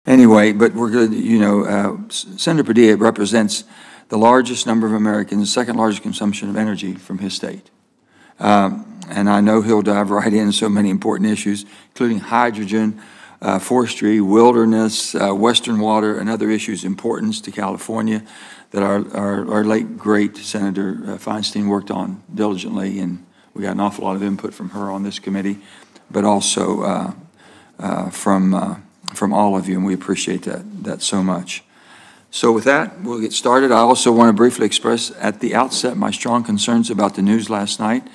Anyway, but we're good. Senator Padilla represents the largest number of Americans, second largest consumption of energy from his state. And I know he'll dive right in so many important issues, including hydrogen, forestry, wilderness, Western water, and other issues of importance to California that our late, great Senator Feinstein worked on diligently, and we got an awful lot of input from her on this committee, but also from all of you, and we appreciate that so much. So with that, we'll get started. I also want to briefly express at the outset my strong concerns about the news last night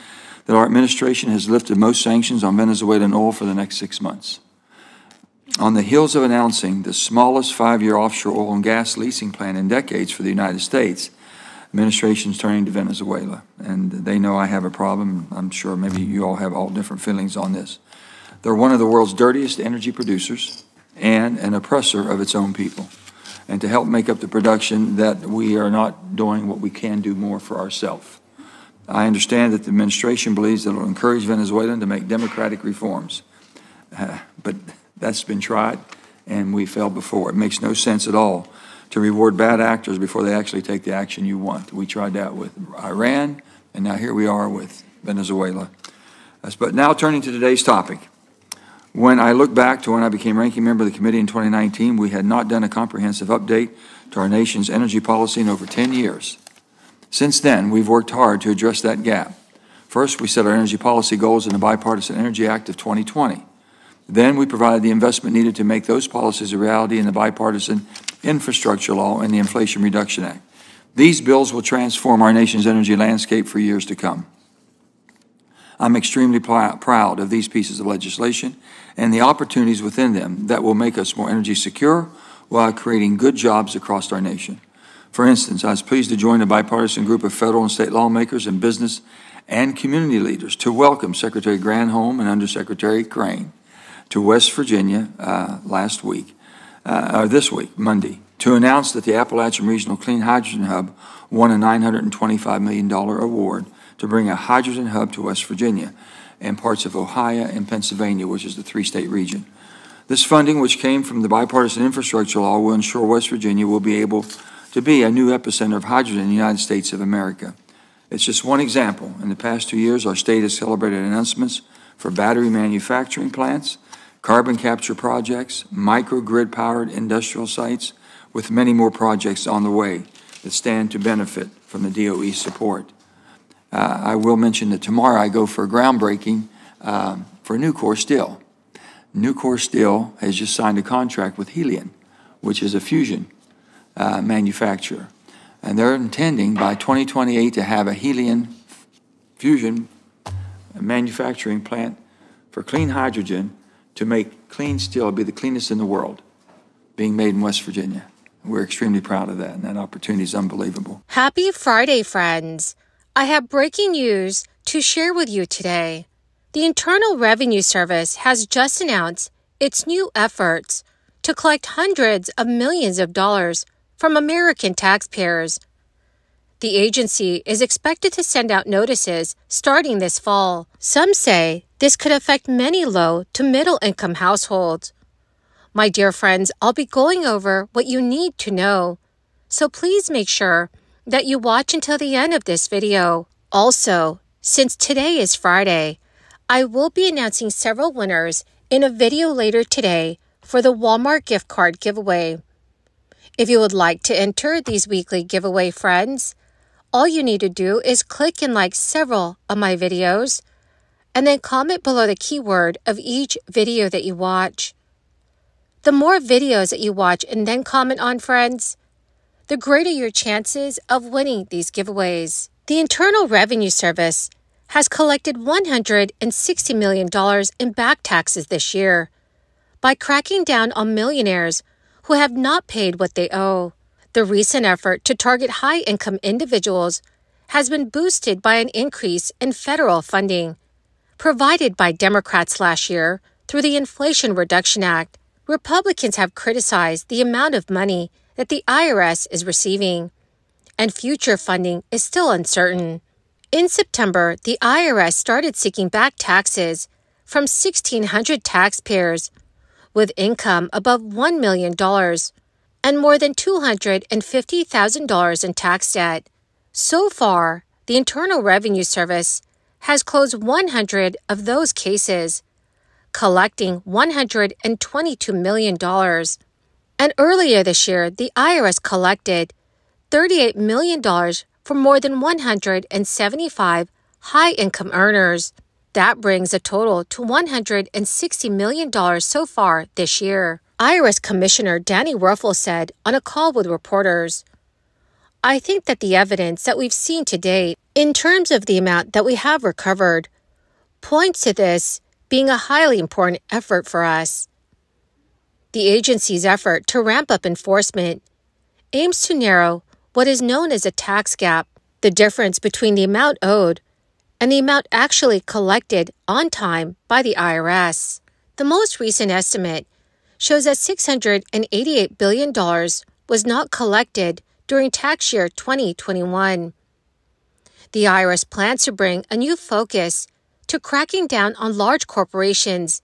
that our administration has lifted most sanctions on Venezuelan oil for the next 6 months. On the heels of announcing the smallest 5-year offshore oil and gas leasing plan in decades for the United States, administration's turning to Venezuela. And they know I have a problem. I'm sure maybe you all have all different feelings on this. They're one of the world's dirtiest energy producers and an oppressor of its own people. And to help make up the production, that we are not doing what we can do more for ourselves. I understand that the administration believes that it will encourage Venezuela to make democratic reforms. But that's been tried, and we failed before. It makes no sense at all to reward bad actors before they actually take the action you want. We tried that with Iran, and now here we are with Venezuela. But now turning to today's topic. When I look back to when I became ranking member of the committee in 2019, we had not done a comprehensive update to our nation's energy policy in over 10 years. Since then, we've worked hard to address that gap. First, we set our energy policy goals in the Bipartisan Energy Act of 2020. Then we provided the investment needed to make those policies a reality in the Bipartisan Infrastructure Law and the Inflation Reduction Act. These bills will transform our nation's energy landscape for years to come. I'm extremely proud of these pieces of legislation and the opportunities within them that will make us more energy secure while creating good jobs across our nation. For instance, I was pleased to join a bipartisan group of federal and state lawmakers and business and community leaders to welcome Secretary Granholm and Undersecretary Crane to West Virginia this week, Monday, to announce that the Appalachian Regional Clean Hydrogen Hub won a $925 million award to bring a hydrogen hub to West Virginia and parts of Ohio and Pennsylvania, which is the 3-state region. This funding, which came from the Bipartisan Infrastructure Law, will ensure West Virginia will be able to be a new epicenter of hydrogen in the United States of America. It's just one example. In the past 2 years, our state has celebrated announcements for battery manufacturing plants, carbon capture projects, microgrid-powered industrial sites, with many more projects on the way that stand to benefit from the DOE support. I will mention that tomorrow I go for a groundbreaking for Nucor Steel. Nucor Steel has just signed a contract with Helion, which is a fusion manufacturer. And they're intending by 2028 to have a Helion fusion manufacturing plant for clean hydrogen to make clean steel be the cleanest in the world, being made in West Virginia. We're extremely proud of that, and that opportunity is unbelievable. Happy Friday, friends. I have breaking news to share with you today. The Internal Revenue Service has just announced its new efforts to collect hundreds of millions of dollars from American taxpayers. The agency is expected to send out notices starting this fall. Some say this could affect many low to middle-income households. My dear friends, I'll be going over what you need to know, so please make sure that you watch until the end of this video. Also, since today is Friday, I will be announcing several winners in a video later today for the Walmart gift card giveaway. If you would like to enter these weekly giveaway, friends, all you need to do is click and like several of my videos, and then comment below the keyword of each video that you watch. The more videos that you watch and then comment on, friends, the greater your chances of winning these giveaways. The Internal Revenue Service has collected $160 million in back taxes this year by cracking down on millionaires who have not paid what they owe. The recent effort to target high-income individuals has been boosted by an increase in federal funding provided by Democrats last year through the Inflation Reduction Act. Republicans have criticized the amount of money that the IRS is receiving, and future funding is still uncertain. In September, the IRS started seeking back taxes from 1,600 taxpayers, with income above $1 million and more than $250,000 in tax debt. So far, the Internal Revenue Service has closed 100 of those cases, collecting $122 million. And earlier this year, the IRS collected $38 million for more than 175 high-income earners. That brings a total to $160 million so far this year. IRS Commissioner Danny Ruffel said on a call with reporters, "I think that the evidence that we've seen to date, in terms of the amount that we have recovered, points to this being a highly important effort for us." The agency's effort to ramp up enforcement aims to narrow what is known as a tax gap, the difference between the amount owed and the amount actually collected on time by the IRS. The most recent estimate shows that $688 billion was not collected during tax year 2021. The IRS plans to bring a new focus to cracking down on large corporations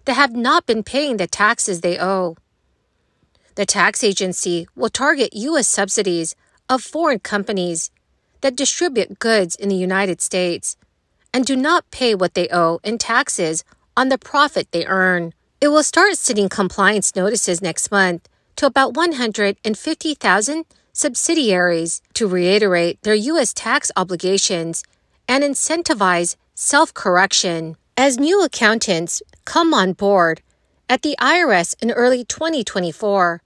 that have not been paying the taxes they owe. The tax agency will target U.S. subsidies of foreign companies that distribute goods in the United States and do not pay what they owe in taxes on the profit they earn. It will start sending compliance notices next month to about 150,000 subsidiaries to reiterate their U.S. tax obligations and incentivize self-correction. As new accountants come on board at the IRS in early 2024,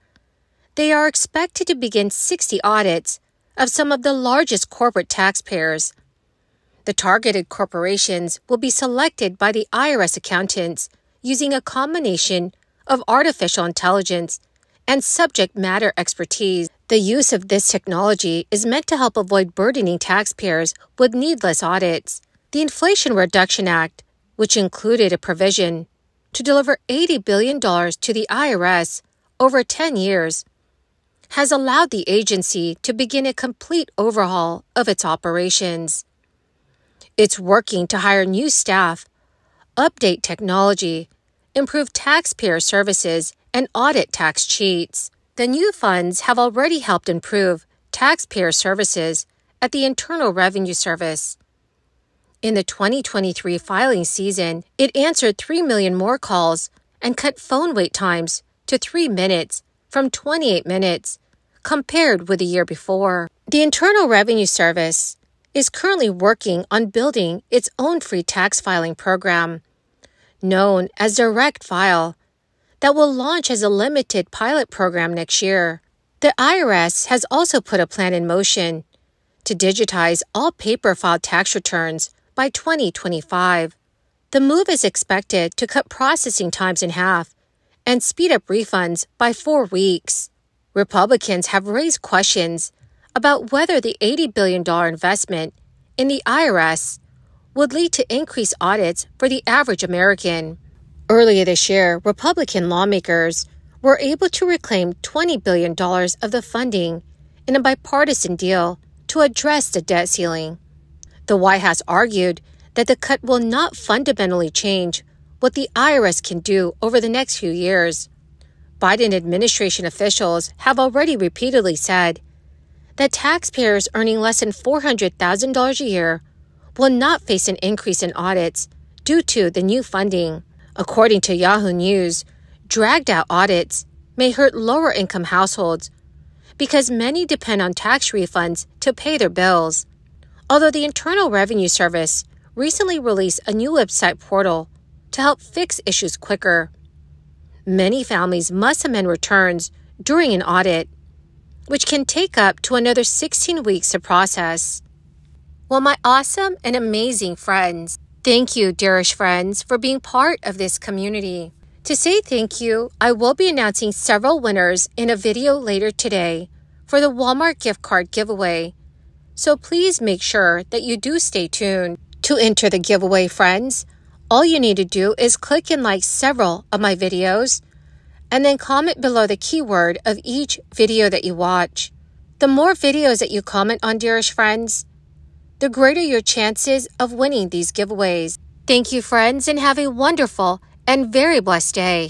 they are expected to begin 60 audits of some of the largest corporate taxpayers. The targeted corporations will be selected by the IRS accountants using a combination of artificial intelligence and subject matter expertise. The use of this technology is meant to help avoid burdening taxpayers with needless audits. The Inflation Reduction Act, which included a provision to deliver $80 billion to the IRS over 10 years, has allowed the agency to begin a complete overhaul of its operations. It's working to hire new staff, update technology, improve taxpayer services, and audit tax cheats. The new funds have already helped improve taxpayer services at the Internal Revenue Service. In the 2023 filing season, it answered 3 million more calls and cut phone wait times to 3 minutes from 28 minutes, compared with the year before. The Internal Revenue Service is currently working on building its own free tax filing program, known as Direct File, that will launch as a limited pilot program next year. The IRS has also put a plan in motion to digitize all paper-filed tax returns by 2025. The move is expected to cut processing times in half and speed up refunds by 4 weeks. Republicans have raised questions about whether the $80 billion investment in the IRS would lead to increased audits for the average American. Earlier this year, Republican lawmakers were able to reclaim $20 billion of the funding in a bipartisan deal to address the debt ceiling. The White House argued that the cut will not fundamentally change what the IRS can do over the next few years. Biden administration officials have already repeatedly said that taxpayers earning less than $400,000 a year will not face an increase in audits due to the new funding. According to Yahoo News, dragged-out audits may hurt lower-income households because many depend on tax refunds to pay their bills. Although the Internal Revenue Service recently released a new website portal to help fix issues quicker, many families must amend returns during an audit, which can take up to another 16 weeks to process. Well, my awesome and amazing friends, thank you, dearest friends, for being part of this community. To say thank you, I will be announcing several winners in a video later today for the Walmart gift card giveaway, so please make sure that you do stay tuned. To enter the giveaway, friends, all you need to do is click and like several of my videos, and then comment below the keyword of each video that you watch. The more videos that you comment on, dearest friends, the greater your chances of winning these giveaways. Thank you, friends, and have a wonderful and very blessed day.